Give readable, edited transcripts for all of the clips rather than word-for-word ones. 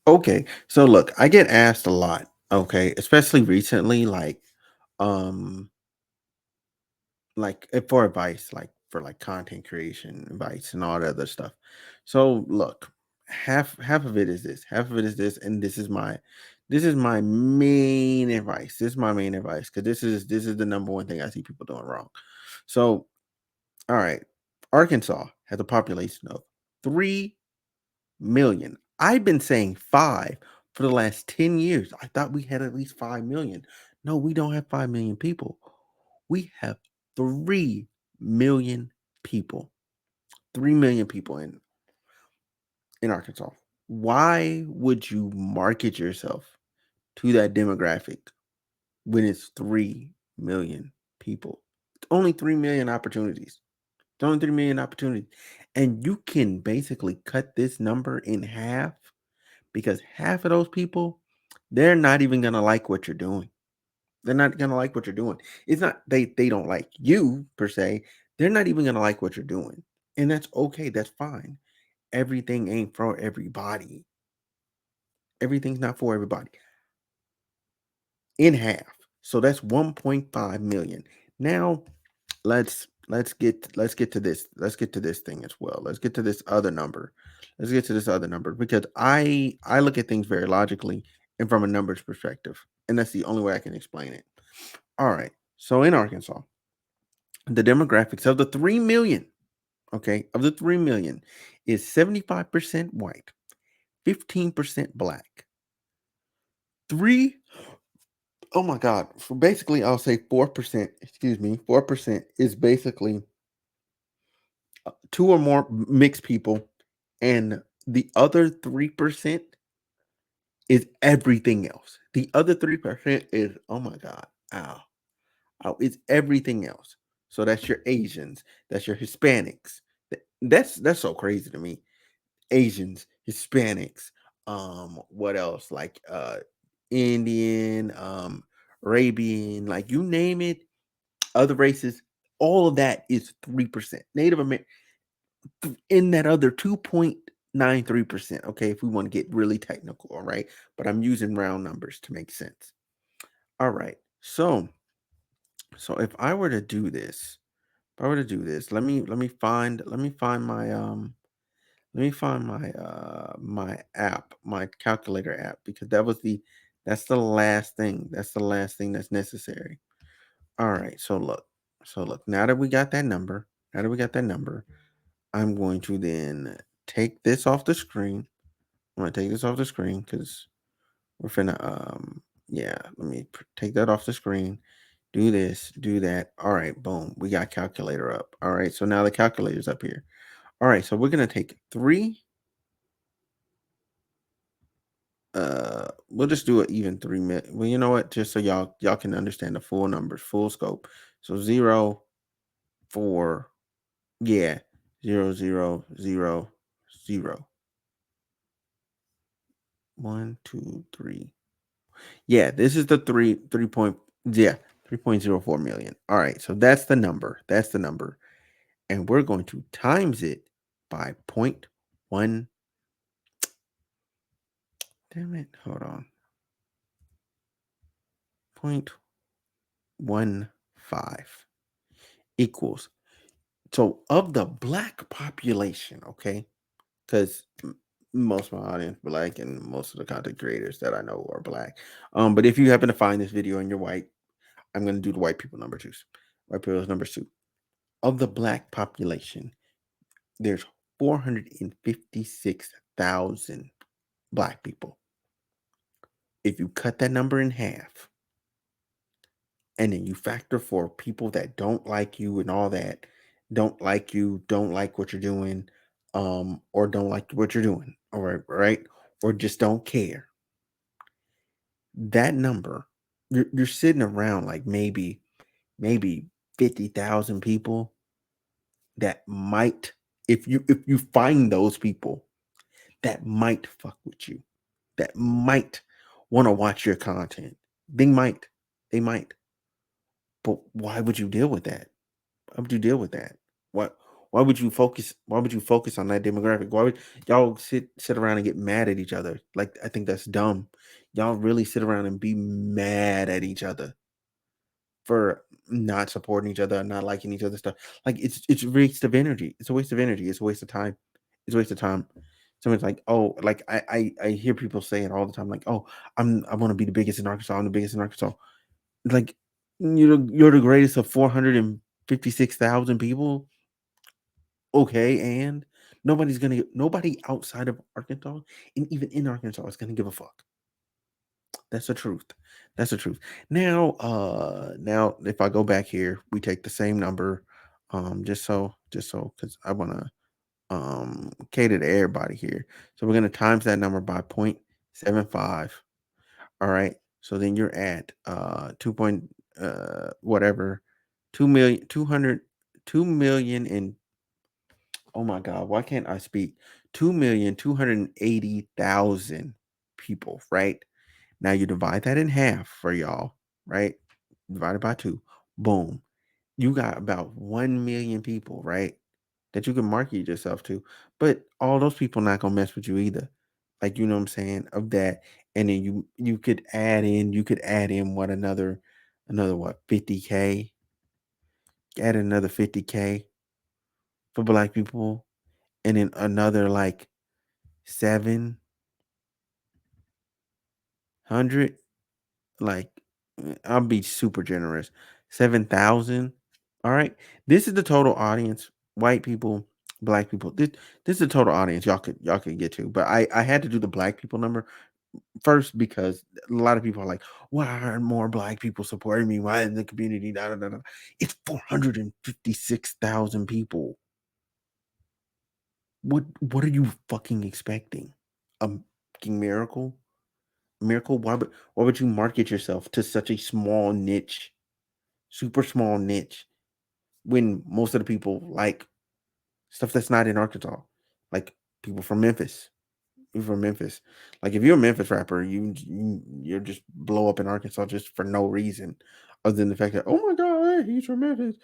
Okay. So look, I get asked a lot, okay, especially recently, um, for advice, like for like content creation advice and all that other stuff. So look, half of it is this, half of it is this, and this is my main advice. This is my main advice because this is the number one thing I see people doing wrong. So, all right, Arkansas has a population of 3 million. I've been saying 5 for the last 10 years. I thought we had at least 5 million. No, we don't have 5 million people. We have 3 million people. 3 million people in Arkansas. Why would you market yourself to that demographic when it's 3 million people? It's only 3 million opportunities. It's only 3 million opportunities. And you can basically cut this number in half because half of those people, they're not even gonna like what you're doing. They're not gonna like what you're doing. It's not they don't like you per se. They're not even gonna like what you're doing. And that's okay. That's fine. Everything ain't for everybody. Everything's not for everybody. In half. So that's 1.5 million. Now let's get to this. Let's get to this thing as well. Let's get to this other number. Let's get to this other number because I look at things very logically and from a numbers perspective. And that's the only way I can explain it. All right. So in Arkansas, the demographics of the 3 million, okay, of the 3 million is 75% white, 15% black. 3 Oh my god. So basically I'll say 4%, excuse me, 4% is basically two or more mixed people, and the other 3% is everything else. The other 3% is, oh my god, ow, ow, it's everything else. So that's your Asians, that's your Hispanics. That's so crazy to me. Asians, Hispanics, what else? Like Indian, Arabian, like you name it, other races, all of that is 3%. Native American in that other 2.93%. Okay, if we want to get really technical, all right. But I'm using round numbers to make sense. All right. So if I were to do this, if I were to do this, let me find my app, my calculator app, because that's the last thing. That's the last thing that's necessary. All right. So look, now that we got that number, now that we got that number, I'm going to then take this off the screen. I'm gonna take this off the screen because we're finna yeah, let me take that off the screen. Do this, do that. All right, boom. We got calculator up. All right, so now the calculator's up here. All right, so we're gonna take three. We'll just do it even 3 minutes. Well, you know what? Just so y'all can understand the full numbers, full scope. So 0, 4, yeah, 0, 0, 0, 0. 1, 2, 3. Yeah, this is the 3 point, yeah, 3.04 million. All right, so that's the number. That's the number. And we're going to times it by point one. Damn it. Hold on. 0.15 equals. So of the black population, okay, because most of my audience black and most of the content creators that I know are black. But if you happen to find this video and you're white, I'm gonna do the white people number twos. White people's number two. Of the black population, there's 456,000 black people. If you cut that number in half and then you factor for people that don't like you and all that, don't like you, don't like what you're doing, or don't like what you're doing, all right, or just don't care. That number, you're sitting around like maybe 50,000 people that might, if you find those people that might fuck with you, that might want to watch your content. They might. They might. But why would you deal with that? Why would you deal with that? What? Why would you focus on that demographic? Why would y'all sit around and get mad at each other? Like, I think that's dumb. Y'all really sit around and be mad at each other for not supporting each other, not liking each other's stuff. Like, it's a waste of energy. It's a waste of energy. It's a waste of time. It's a waste of time. Someone's like, oh, like I hear people say it all the time, like, oh, I want to be the biggest in Arkansas. I'm the biggest in Arkansas. Like, you're the greatest of 456,000 people. Okay, and nobody outside of Arkansas, and even in Arkansas, is gonna give a fuck. That's the truth. That's the truth. Now if I go back here, we take the same number, just so because I wanna cater to everybody here. So we're gonna times that number by 0.75. All right. So then you're at 2 point whatever 2 million 200 2 million and oh my god, why can't I speak? 2,280,000 people, right? Now you divide that in half for y'all, right? Divided by two. Boom. You got about 1 million people, right? That you can market yourself to. But all those people not gonna mess with you either. Like, you know what I'm saying? Of that. And then you could add in what, another what, 50K? Add another 50K for black people, and then another like 700, like, I'll be super generous. 7,000. All right. This is the total audience. White people, black people. This is the total audience y'all could get to. But I had to do the black people number first because a lot of people are like, why aren't more black people supporting me? Why in the community? Da, da, da, da. It's 456,000 people. What are you fucking expecting? A fucking miracle? Miracle? Why would you market yourself to such a small niche, super small niche, when most of the people like stuff that's not in Arkansas, like people from Memphis, people from Memphis. Like, if you're a Memphis rapper, you're just blow up in Arkansas just for no reason, other than the fact that, oh my god, he's from Memphis.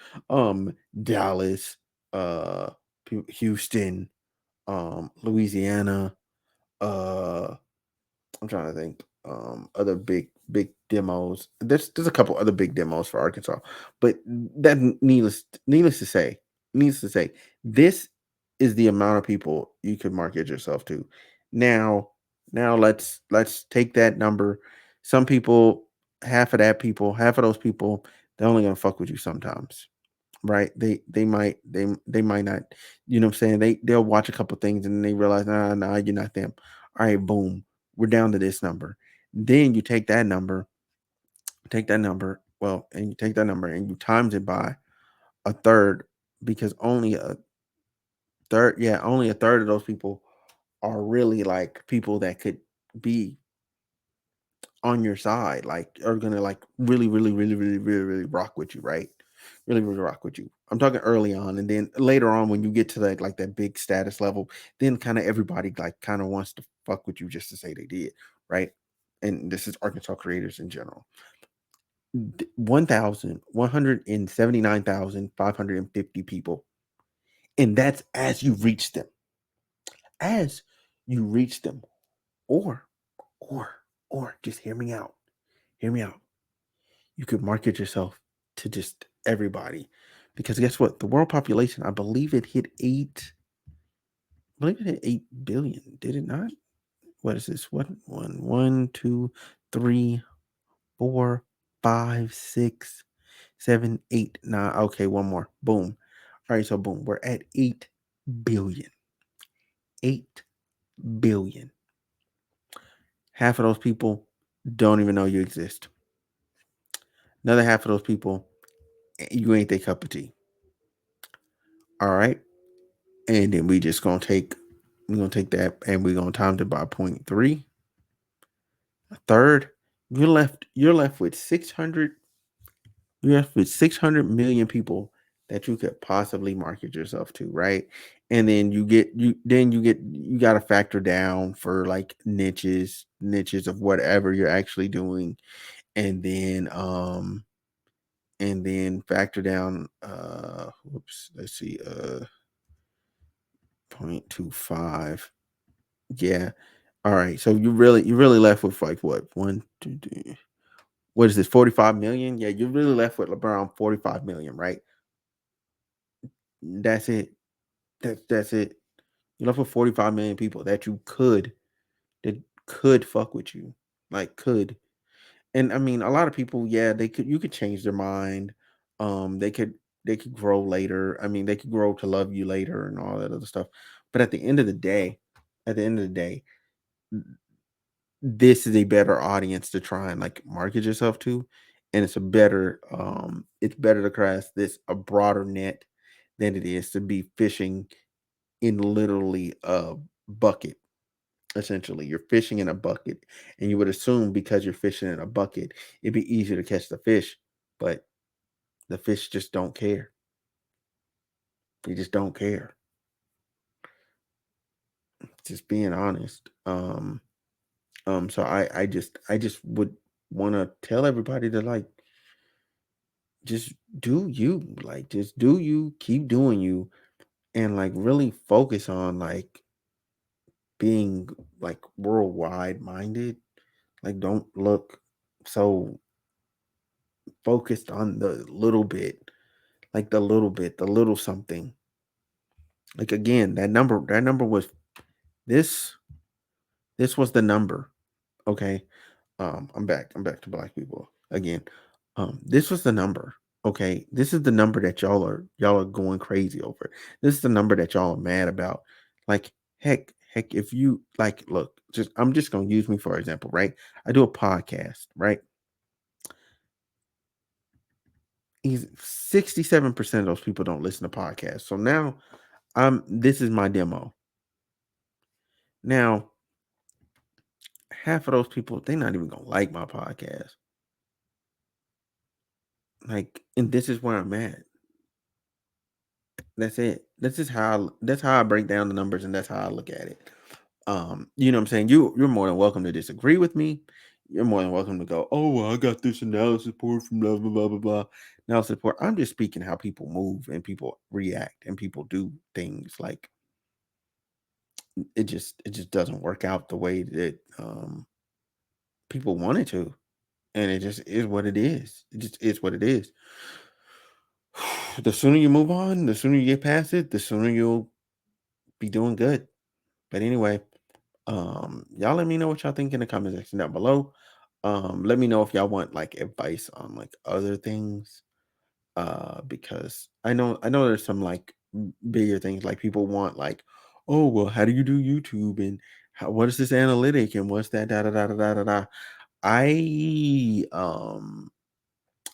Dallas, uh, Houston, Louisiana, uh I'm trying to think. Other big demos. There's a couple other big demos for Arkansas, but that needless to say, this is the amount of people you could market yourself to. Now, now let's take that number. Some people, half of those people, they're only gonna fuck with you sometimes, right? They might not, you know what I'm saying? They'll watch a couple things and they realize, nah, you're not them. All right, boom. We're down to this number. Then you and you take that number and you times it by a third, because only a third of those people are really like people that could be on your side, like, are gonna like really, really, really, really, really, really rock with you, right? Really, really rock with you. I'm talking early on, and then later on when you get to that big status level, then kind of everybody like kind of wants to fuck with you just to say they did, right? And this is Arkansas creators in general. 179,550 people. And that's as you reach them. As you reach them. Or, or just hear me out. Hear me out. You could market yourself to just everybody. Because guess what? The world population, I believe it hit 8 billion. Did it not? What is this? What, one, two, three, four, five, six, seven, eight, nine. Okay, one more. Boom. All right, so boom, we're at 8 billion. 8 billion. Half of those people don't even know you exist. Another half of those people, you ain't their cup of tea. All right. And then we're gonna take that and we're gonna time it by 0.3. A third, you're left with 600 million people that you could possibly market yourself to, right? And then you got to factor down for like niches of whatever you're actually doing, and then factor down, let's see, 0.25. Yeah. All right. So you really left with like what? One, two, three. What is this? 45 million? Yeah, you're really left with around 45 million, right? That's it. That's it. You're left with 45 million people that could fuck with you. Like could. And I mean, a lot of people, yeah, you could change their mind. They could grow later. I mean, they could grow to love you later and all that other stuff. But at the end of the day, this is a better audience to try and like market yourself to. And it's better to cast this a broader net than it is to be fishing in literally a bucket. Essentially, you're fishing in a bucket, and you would assume because you're fishing in a bucket, it'd be easier to catch the fish, but the fish just don't care. They just don't care. Just being honest. So I just would want to tell everybody to like just do you, like just do you, keep doing you, and like really focus on like being like worldwide minded. Like don't look so focused on the little bit, like the little bit, the little something. Like again, that number was this this was the number. Okay. I'm back to black people again. This was the number. Okay. This is the number that y'all are going crazy over. This is the number that y'all are mad about. Like, heck, if you like, look, I'm just gonna use me for example, right? I do a podcast, right? He's 67% of those people don't listen to podcasts. So now this is my demo. Now, half of those people, they're not even gonna like my podcast. Like, and this is where I'm at. That's it. That's how I break down the numbers, and that's how I look at it. You know what I'm saying? You're more than welcome to disagree with me. You're more than welcome to go, oh well, I got this analysis report from blah blah blah blah blah. Analysis report. I'm just speaking how people move and people react and people do things. Like it just doesn't work out the way that people want it to. And it just is what it is. It just is what it is. The sooner you move on, the sooner you get past it, the sooner you'll be doing good. But anyway, y'all let me know what y'all think in the comment section down below. Let me know if y'all want like advice on like other things. Because I know there's some like bigger things like people want like, oh well, how do you do YouTube and what is this analytic and what's that da da da da da da da. I I'm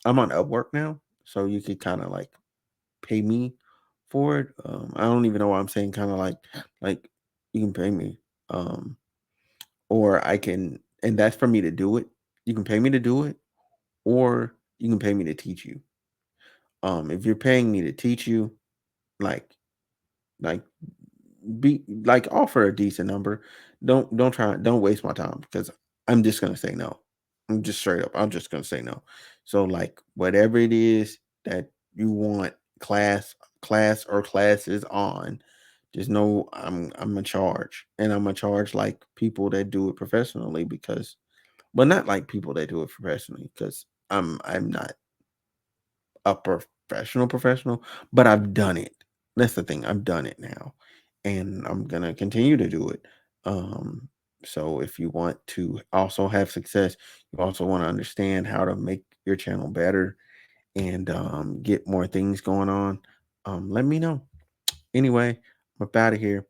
on Upwork now, so you could kind of like pay me for it. I don't even know why I'm saying kind of like you can pay me. Or I can, and that's for me to do it. You can pay me to do it, or you can pay me to teach you. If you're paying me to teach you, like like be like offer a decent number. Don't waste my time because I'm just gonna say no. I'm just straight up. I'm just gonna say no. So like whatever it is that you want class or classes on, just know I'm gonna charge. And I'm gonna charge like people that do it professionally because well not like people that do it professionally because I'm not a professional, but I've done it. That's the thing. I've done it now, and I'm gonna continue to do it. Um, so if you want to also have success, you also want to understand how to make your channel better and get more things going on. Let me know. Anyway, I'm up out of here.